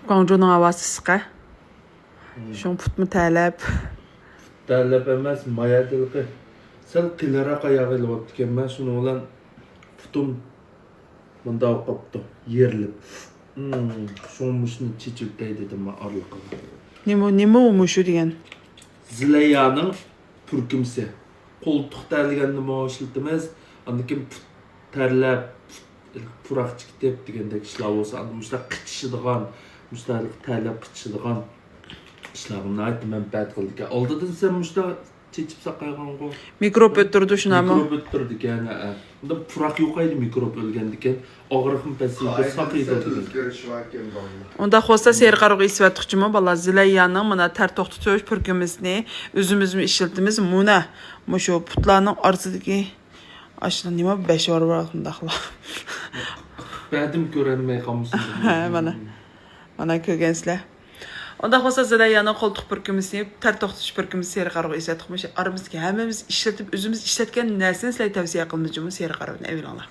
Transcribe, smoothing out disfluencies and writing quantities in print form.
Guangzhou'nun havası sıqa. Şun putmu tələb. Tələb emas, mayadılıqı. Sal qilarak ayağı ilə otken ben şunu olan putum bunda qaptı, yerlip. Şunmuşunu çiçiltey dedim ben arlıqına. Nima olmuşu degan? Zilayanın pürkümsi. Koltuq tərligəndə mə işlətməz. Andakin tərləb puraq çıxıb degəndək işlər olsa, andamışda qıçışıdığan, müstəlik tərləb qıçışıdığan işlərini aytdı mən bəd qıldı. Aldıdın sən müstə çeçib saqayğan qo. Mikrop ötürdü şuna mı? Mikrop ötürdü yəni. Bunda puraq yox idi mikrop ölgəndikən. Ağrıqın pəsində saqıydı. Onda xossa serqarıq isvətdikçimi bala Zilayanın mana tər toxtutuş pürkümüzni özümüzmü işlətdimiz muna. Muşu putlarının arasındakı aşıdan nima beş var altındaxla. Bədim görənməy qalmışsın. Hə, mana kögənslər. Onda xossa Zilayanın qoltuq pürkümüzni, tər toxtutuş pürkümüzni serqarıq isvətdikmiş. Aramızdakı həmmimiz işlətib özümüz işlətgan nərsəni sizlərə tavsiyə qılmışıq serqarıq. Əvvəla.